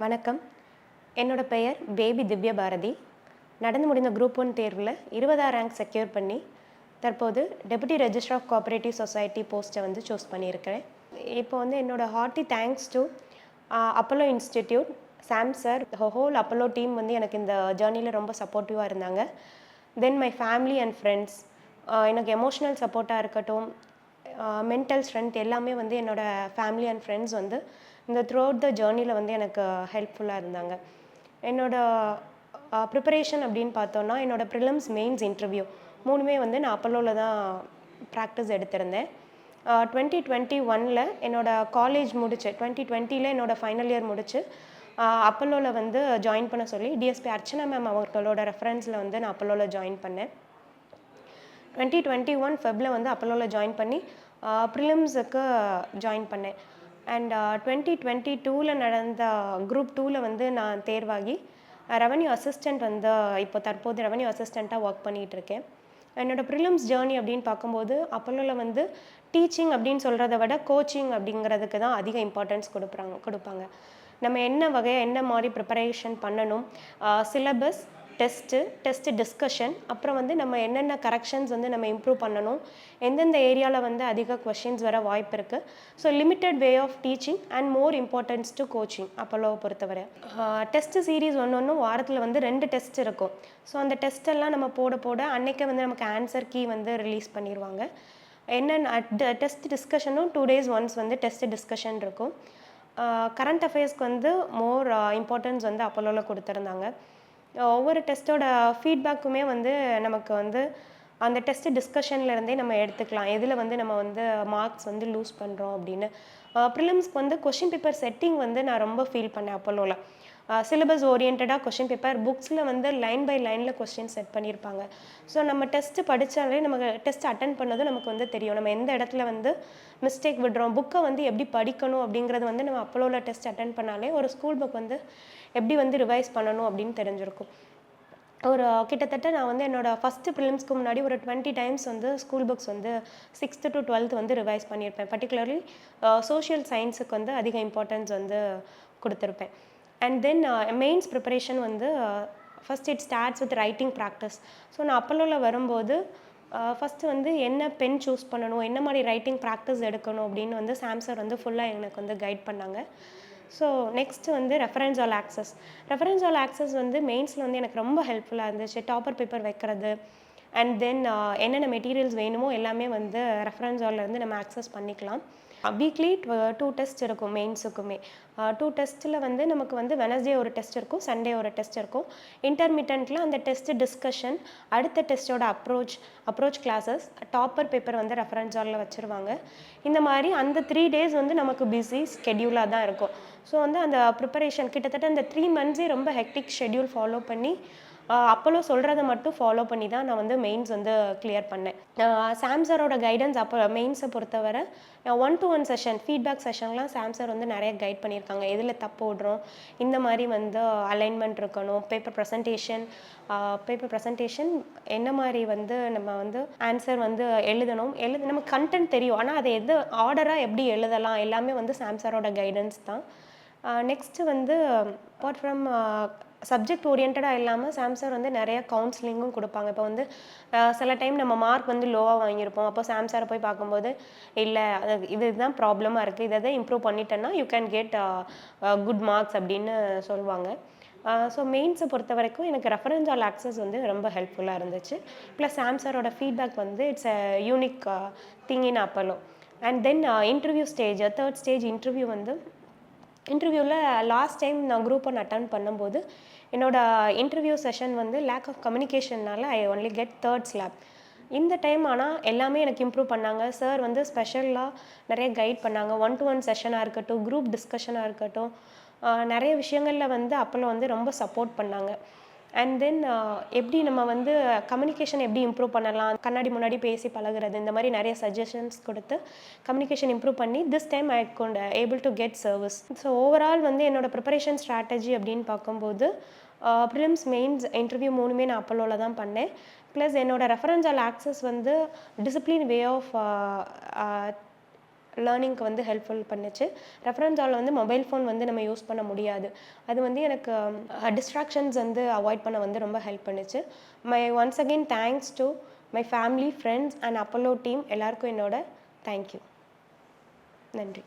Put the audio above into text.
வணக்கம். என்னோட பெயர் பேபி திவ்ய பாரதி. நடந்து முடிந்த குரூப் 1 தேர்வில் 20ஆம் ரேங்க் செக்யூர் பண்ணி தற்போது deputy registrar of cooperative society போஸ்ட்டை வந்து சூஸ் பண்ணியிருக்கிறேன். இப்போ வந்து என்னோட hearty thanks to Apollo institute, Sam sir, whole Apollo team வந்து எனக்கு இந்த ஜேர்னியில் ரொம்ப சப்போர்ட்டிவாக இருந்தாங்க. Then my family and friends, எனக்கு எமோஷ்னல் சப்போர்ட்டாக இருக்கட்டும், மென்டல் ஸ்ட்ரென்த் எல்லாமே வந்து என்னோடய ஃபேமிலி அண்ட் ஃப்ரெண்ட்ஸ் வந்து இந்த த்ரூ அவுட் த ஜேர்னியில் வந்து எனக்கு ஹெல்ப்ஃபுல்லாக இருந்தாங்க. என்னோடய ப்ரிப்பரேஷன் அப்படின்னு பார்த்தோன்னா, என்னோடய ப்ரிலிம்ஸ், மெயின்ஸ், இன்டர்வியூ மூணுமே வந்து நான் அப்போலோவில் தான் ப்ராக்டிஸ் எடுத்திருந்தேன். 2021 என்னோடய காலேஜ் முடிச்சு 2020 என்னோடய ஃபைனல் இயர் முடிச்சு அப்போலோவில் வந்து ஜாயின் பண்ண சொல்லி டிஎஸ்பி அர்ச்சனா மேம் அவர்களோட ரெஃபரன்ஸில் வந்து நான் அப்போலோவில் ஜாயின் பண்ணேன். 2021 ஃபெப்ல வந்து அப்போலோவில் ஜாயின் பண்ணி ப்ரிலிம்ஸுக்கு ஜாயின் பண்ணேன். அண்ட் 2022 நடந்த குரூப் 2 வந்து நான் தேர்வாகி ரெவன்யூ அசிஸ்டண்ட் வந்து இப்போ தற்போது ரெவன்யூ அசிஸ்டண்ட்டாக ஒர்க் பண்ணிகிட்டு இருக்கேன். என்னோடய ப்ரிலிம்ஸ் ஜேர்னி அப்படின்னு பார்க்கும்போது அப்போலோவில் வந்து டீச்சிங் அப்படின்னு சொல்கிறத விட கோச்சிங் அப்படிங்கிறதுக்கு தான் அதிக இம்பார்ட்டன்ஸ் கொடுப்பாங்க. நம்ம என்ன வகையாக என்ன மாதிரி ப்ரிப்பரேஷன் பண்ணணும், சிலபஸ், டெஸ்ட்டு டிஸ்கஷன், அப்புறம் வந்து நம்ம என்னென்ன கரெக்ஷன்ஸ் வந்து நம்ம இம்ப்ரூவ் பண்ணணும், எந்தெந்த ஏரியாவில் வந்து அதிக கொஷின்ஸ் வர வாய்ப்பு இருக்குது. So limited way of teaching and more importance to coaching அப்போலோவை பொறுத்தவரை. டெஸ்ட்டு சீரீஸ் ஒன்று வாரத்தில் வந்து 2 டெஸ்ட் இருக்கும். ஸோ அந்த டெஸ்ட்டெல்லாம் நம்ம போட அன்றைக்கே வந்து நமக்கு ஆன்சர் கீ வந்து ரிலீஸ் பண்ணிடுவாங்க. என்னென்ன டெஸ்ட் டிஸ்கஷனும் 2 days ஒன்ஸ் வந்து டெஸ்ட்டு டிஸ்கஷன் இருக்கும். கரண்ட் அஃபேர்ஸ்க்கு வந்து மோர் இம்பார்ட்டன்ஸ் வந்து அப்போலோவில் கொடுத்துருந்தாங்க. ஒவ்வொரு டெஸ்ட்டோட ஃபீட்பேக்குமே வந்து நமக்கு வந்து அந்த டெஸ்ட்டு டிஸ்கஷன்லேருந்தே நம்ம எடுத்துக்கலாம், எதில் வந்து நம்ம வந்து மார்க்ஸ் வந்து லூஸ் பண்ணுறோம் அப்படின்னு. ப்ரிலிம்ஸ்க்கு வந்து கொஷின் பேப்பர் செட்டிங் வந்து நான் ரொம்ப ஃபீல் பண்ணேன் அப்போலோவில். சிலபஸ் ஓரியன்டாக கொஷின் பேப்பர் புக்ஸில் வந்து லைன் பை லைனில் கொஸ்டின் செட் பண்ணியிருப்பாங்க. ஸோ நம்ம டெஸ்ட்டு படித்தாலே நமக்கு டெஸ்ட் அட்டன் பண்ணதும் நமக்கு வந்து தெரியும், நம்ம எந்த இடத்துல வந்து மிஸ்டேக் விடுறோம். புக்கை வந்து எப்படி படிக்கணும் அப்படிங்கிறது வந்து நம்ம அப்போலோவில் டெஸ்ட் அட்டன் பண்ணாலே ஒரு ஸ்கூல் புக் வந்து எப்படி வந்து ரிவைஸ் பண்ணணும் அப்படின்னு தெரிஞ்சிருக்கும். ஒரு கிட்டத்தட்ட நான் வந்து என்னோடய ஃபஸ்ட்டு ப்ரிலிம்ஸ்க்கு முன்னாடி ஒரு 20 times வந்து ஸ்கூல் புக்ஸ் வந்து 6th to 12th வந்து ரிவைஸ் பண்ணியிருப்பேன். பர்டிகுலர்லி சோஷியல் சயின்ஸுக்கு வந்து அதிக இம்பார்ட்டன்ஸ் வந்து கொடுத்துருப்பேன். அண்ட் தென் மெயின்ஸ் ப்ரிப்பரேஷன் வந்து first it starts with writing practice. So நான் அப்போலோவில் வரும்போது ஃபஸ்ட்டு வந்து என்ன பென் சூஸ் பண்ணணும், என்ன மாதிரி ரைட்டிங் ப்ராக்டிஸ் எடுக்கணும் அப்படின்னு வந்து சாம் சார் வந்து ஃபுல்லாக எனக்கு வந்து கைட் பண்ணாங்க. ஸோ நெக்ஸ்ட்டு வந்து ரெஃபரன்ஸ் ஆல் ஆக்சஸ் வந்து மெயின்ஸில் வந்து எனக்கு ரொம்ப ஹெல்ப்ஃபுல்லாக இருந்துச்சு. டாப்பர் பேப்பர் வைக்கிறது அண்ட் தென் என்னென்ன மெட்டீரியல்ஸ் வேணுமோ எல்லாமே வந்து ரெஃபரன்ஸ் ஆல்லேருந்து நம்ம ஆக்சஸ் பண்ணிக்கலாம். வீக்லி 2 டெஸ்ட் இருக்கும் மெயின்ஸுக்குமே. 2 டெஸ்ட்டில் வந்து நமக்கு வந்து வெனஸ்டே ஒரு டெஸ்ட் இருக்கும், சண்டே ஒரு டெஸ்ட் இருக்கும். இன்டர்மிட்டன்ட்டில் அந்த டெஸ்ட்டு டிஸ்கஷன், அடுத்த டெஸ்ட்டோட அப்ரோச் கிளாஸஸ், டாப்பர் பேப்பர் வந்து ரெஃபரன்ஸ் ஆலில் வச்சுருவாங்க. இந்த மாதிரி அந்த 3 days வந்து நமக்கு பிஸி ஸ்கெடியூலாக தான் இருக்கும். ஸோ வந்து அந்த ப்ரிப்பரேஷன் கிட்டத்தட்ட அந்த 3 months ரொம்ப ஹெக்டிக் ஷெட்யூல் ஃபாலோ பண்ணி அப்போலோ சொல்கிறத மட்டும் ஃபாலோ பண்ணி தான் நான் வந்து மெயின்ஸ் வந்து கிளியர் பண்ணேன். சாம் சாரோட கைடன்ஸ் அப்போ மெயின்ஸை பொறுத்தவரை 1-to-1 செஷன், ஃபீட்பேக் செஷன்லாம் சாம் சார் வந்து நிறைய கைட் பண்ணியிருக்காங்க. எதில் தப்பு விடுறோம், இந்த மாதிரி வந்து அலைன்மெண்ட் இருக்கணும், பேப்பர் ப்ரெசன்டேஷன் என்ன மாதிரி வந்து நம்ம வந்து ஆன்சர் வந்து எழுதணும், நமக்கு கண்டென்ட் தெரியும், ஆனால் அதை ஆர்டராக எப்படி எழுதலாம் எல்லாமே வந்து சாம் சாரோட கைடன்ஸ் தான். நெக்ஸ்ட்டு வந்து அப்பார்ட் ஃப்ரம் சப்ஜெக்ட் ஓரியன்டாக இல்லாமல் சாம் சார் வந்து நிறைய கவுன்சிலிங்கும் கொடுப்பாங்க. இப்போ வந்து சில டைம் நம்ம மார்க் வந்து லோவாக வாங்கியிருப்போம். அப்போ சாம் சாரை போய் பார்க்கும்போது, இல்லை இதுதான் ப்ராப்ளமாக இருக்குது, இதை இம்ப்ரூவ் பண்ணிட்டேன்னா you can get good marks அப்படின்னு சொல்லுவாங்க. ஸோ மெயின்ஸை பொறுத்த வரைக்கும் எனக்கு ரெஃபரன்ஸ் ஆல் ஆக்சஸ் வந்து ரொம்ப ஹெல்ப்ஃபுல்லாக இருந்துச்சு. ப்ளஸ் சாம் சாரோட ஃபீட்பேக் வந்து it's a unique thing in Apollo. And then interview stage, 3rd stage interview வந்து இன்டர்வியூவில் லாஸ்ட் டைம் நான் குரூப் 1 அட்டன் பண்ணும்போது என்னோடய இன்டர்வியூ செஷன் வந்து லேக் ஆஃப் கம்யூனிகேஷனால் I only get 3rd slab. இந்த டைம் ஆனால் எல்லாமே எனக்கு இம்ப்ரூவ் பண்ணாங்க. சார் வந்து ஸ்பெஷலாக நிறைய கைட் பண்ணாங்க. 1-to-1 செஷனாக இருக்கட்டும், குரூப் டிஸ்கஷனாக இருக்கட்டும், நிறைய விஷயங்களில் வந்து அப்போலோ வந்து ரொம்ப சப்போர்ட் பண்ணாங்க. அண்ட் தென் எப்படி நம்ம வந்து கம்யூனிகேஷன் எப்படி இம்ப்ரூவ் பண்ணலாம், கண்ணாடி முன்னாடி பேசி பழகிறது, இந்த மாதிரி நிறைய சஜஷன்ஸ் கொடுத்து கம்யூனிகேஷன் இம்ப்ரூவ் பண்ணி this time I could able to get service. So overall வந்து என்னோடய ப்ரிப்பரேஷன் ஸ்ட்ராட்டஜி அப்படின்னு பார்க்கும்போது ப்ரிலிம்ஸ், மெயின்ஸ், இன்டர்வியூ மூணுமே நான் அப்போலோவில் தான் பண்ணேன். ப்ளஸ் என்னோடய ரெஃபரன்ஸ் ஆல் ஆக்சஸ் வந்து டிசிப்ளின் வே ஆஃப் லேர்னிங்க்கு வந்து ஹெல்ப்ஃபுல் பண்ணுச்சு. ரெஃபரன்ஸ் ஹாலில் வந்து மொபைல் ஃபோன் வந்து நம்ம யூஸ் பண்ண முடியாது. அது வந்து எனக்கு டிஸ்ட்ராக்ஷன்ஸ் வந்து அவாய்ட் பண்ண வந்து ரொம்ப ஹெல்ப் பண்ணுச்சு. Once again thanks to my family, friends and Apollo team எல்லாருக்கும் என்னோட தேங்க்யூ. நன்றி.